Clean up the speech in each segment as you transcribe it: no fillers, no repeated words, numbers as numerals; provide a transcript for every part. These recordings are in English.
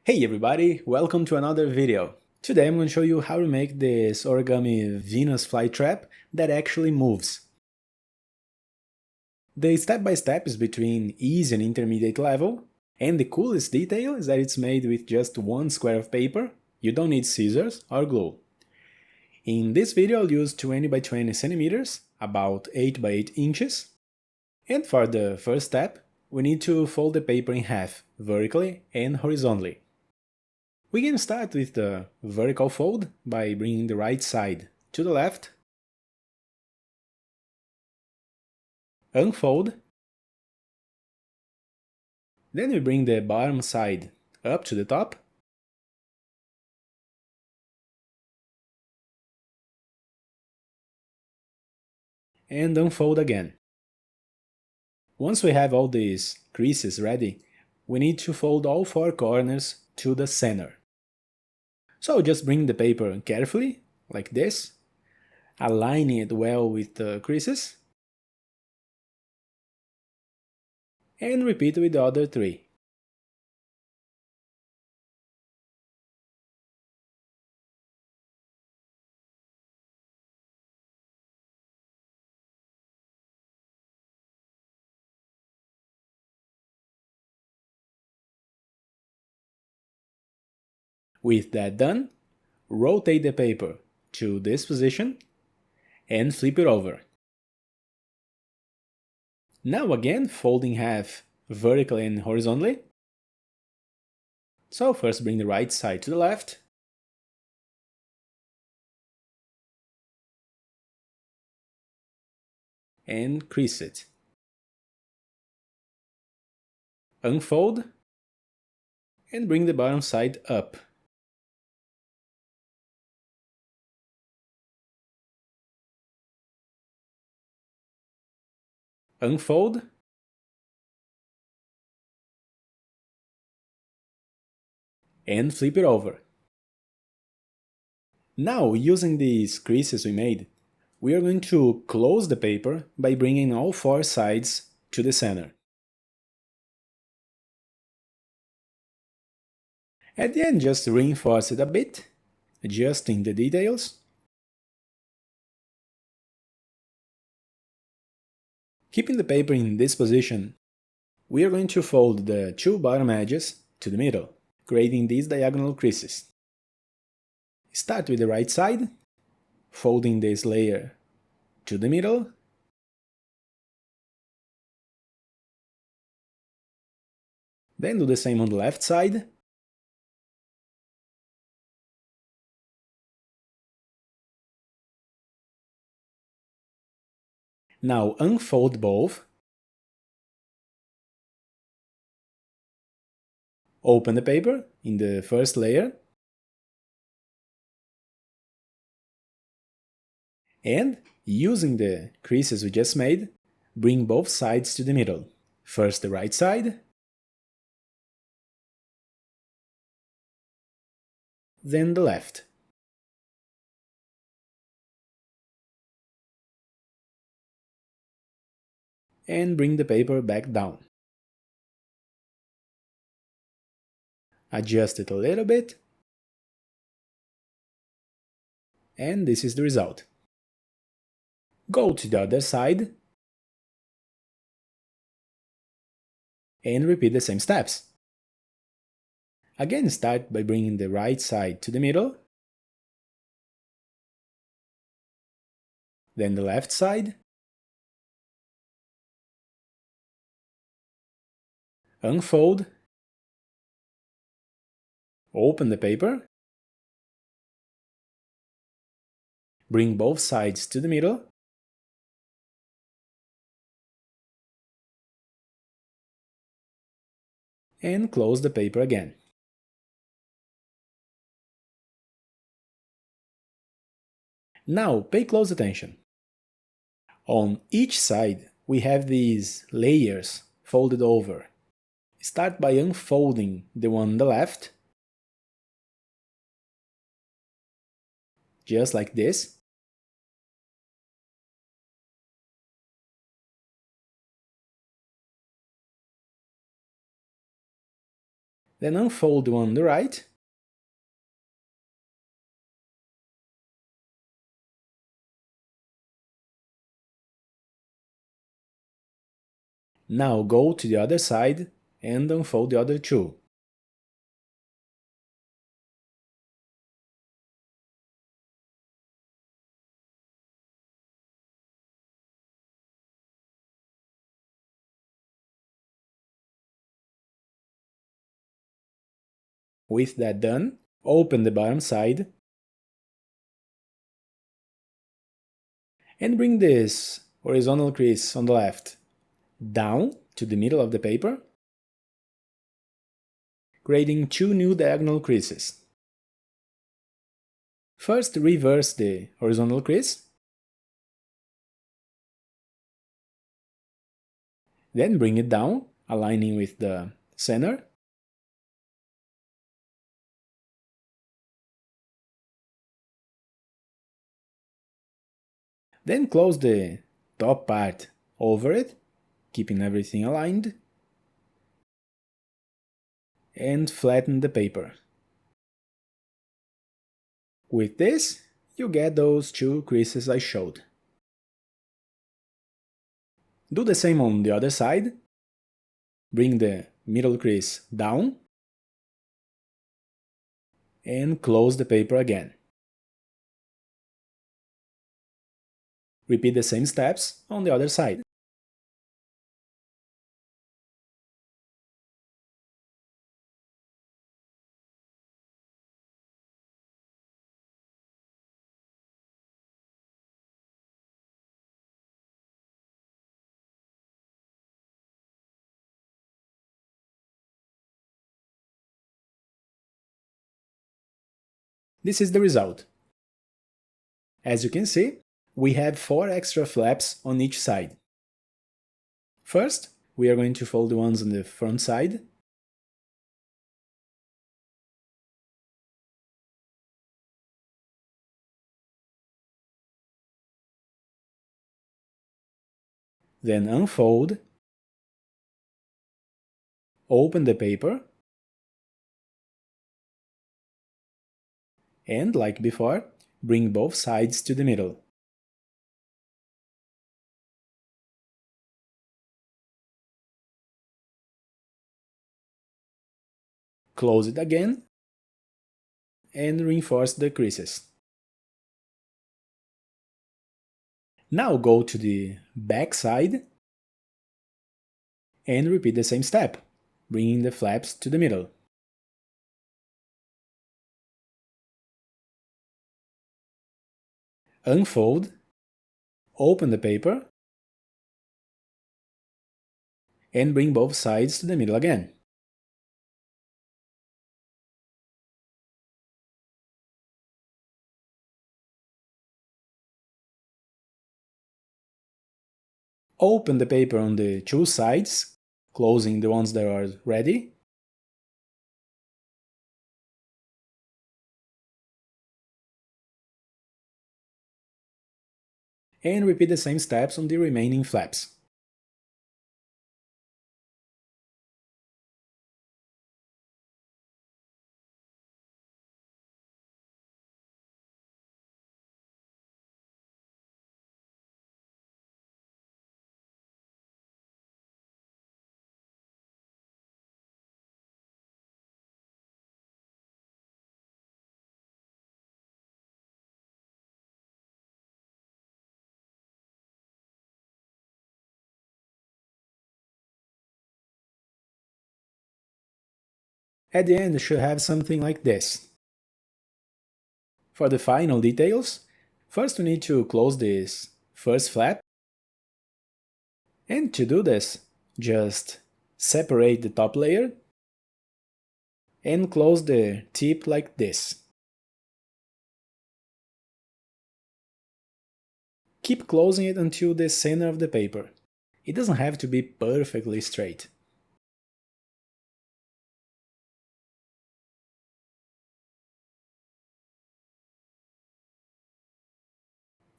Hey everybody, welcome to another video. Today I'm going to show you how to make this origami Venus flytrap that actually moves. The step-by-step is between easy and intermediate level, and the coolest detail is that it's made with just one square of paper. You don't need scissors or glue. In this video I'll use 20 by 20 centimeters, about 8 by 8 inches. And for the first step, we need to fold the paper in half, vertically and horizontally. We can start with the vertical fold by bringing the right side to the left, unfold, then we bring the bottom side up to the top, and unfold again. Once we have all these creases ready, we need to fold all four corners to the center. So just bring the paper carefully, like this, aligning it well with the creases, and repeat with the other three. With that done, rotate the paper to this position and flip it over. Now again, fold in half vertically and horizontally. So first bring the right side to the left, and crease it. Unfold and bring the bottom side up. Unfold and flip it over. Now, using these creases we made, we are going to close the paper by bringing all four sides to the center. At the end, just reinforce it a bit, adjusting the details. Keeping the paper in this position, we are going to fold the two bottom edges to the middle, creating these diagonal creases. Start with the right side, folding this layer to the middle, then do the same on the left side, now unfold both, open the paper in the first layer, and, using the creases we just made, bring both sides to the middle. First the right side, then the left. And bring the paper back down. Adjust it a little bit, and this is the result. Go to the other side and repeat the same steps. Again, start by bringing the right side to the middle, then the left side, unfold, open the paper, bring both sides to the middle, and close the paper again. Now pay close attention. On each side we have these layers folded over. Start by unfolding the one on the left, just like this. Then unfold one on the right. Now go to the other side and unfold the other two. With that done, open the bottom side and bring this horizontal crease on the left down to the middle of the paper, creating two new diagonal creases. First, reverse the horizontal crease, then bring it down, aligning with the center. Then close the top part over it, keeping everything aligned, and flatten the paper. With this, you get those two creases I showed. Do the same on the other side. Bring the middle crease down and close the paper again. Repeat the same steps on the other side. This is the result. As you can see, we have 4 extra flaps on each side. First, we are going to fold the ones on the front side. Then unfold, open the paper, and like before, bring both sides to the middle. Close it again and reinforce the creases. Now go to the back side and repeat the same step, bringing the flaps to the middle. Unfold, open the paper, and bring both sides to the middle again. Open the paper on the two sides, closing the ones that are ready. And repeat the same steps on the remaining flaps. At the end, you should have something like this. For the final details, first we need to close this first flap. And to do this, just separate the top layer and close the tip like this. Keep closing it until the center of the paper. It doesn't have to be perfectly straight.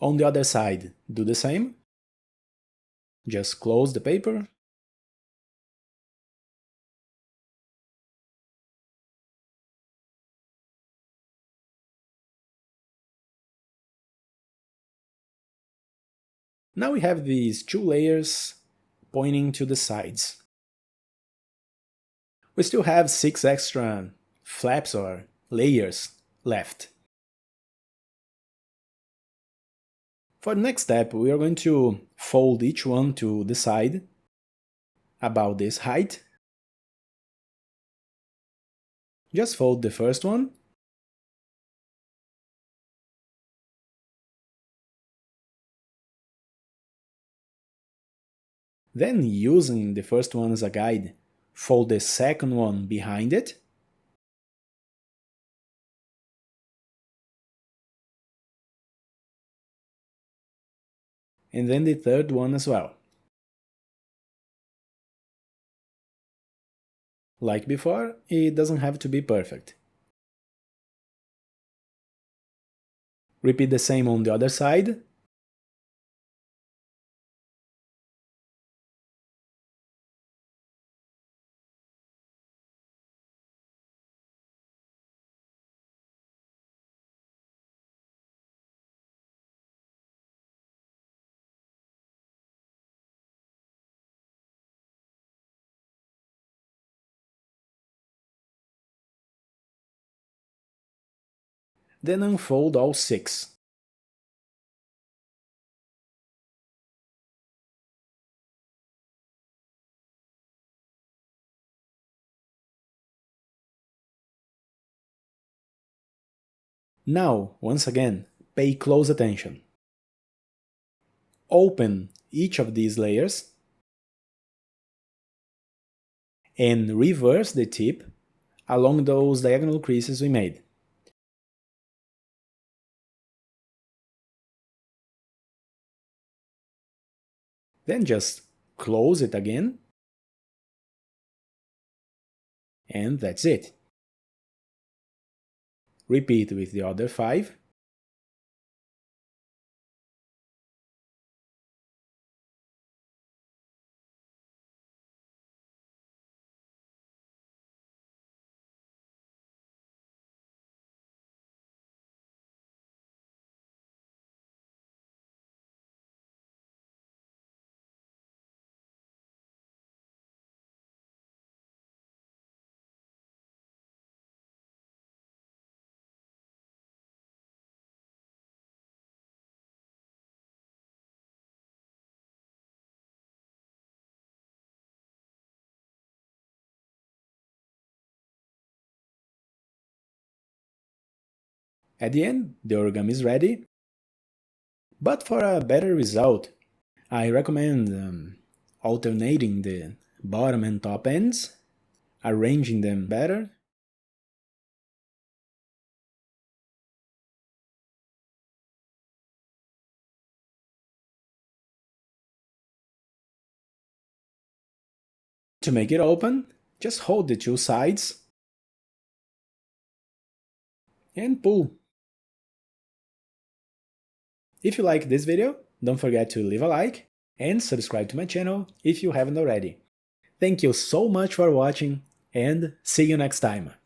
On the other side, do the same. Just close the paper Now we have these two layers pointing to the sides. We still have 6 extra flaps or layers left. For the next step, we are going to fold each one to the side about this height. Just fold the first one. Then, using the first one as a guide, fold the second one behind it. And then the third one as well. Like before, it doesn't have to be perfect. Repeat the same on the other side. Then unfold all 6. Now, once again, pay close attention. Open each of these layers and reverse the tip along those diagonal creases we made. Then just close it again, and that's it. Repeat with the other 5. At the end, the origami is ready. But for a better result, I recommend alternating the bottom and top ends, arranging them better. To make it open, just hold the 2 sides and pull. If you like this video, don't forget to leave a like and subscribe to my channel if you haven't already. Thank you so much for watching, and see you next time!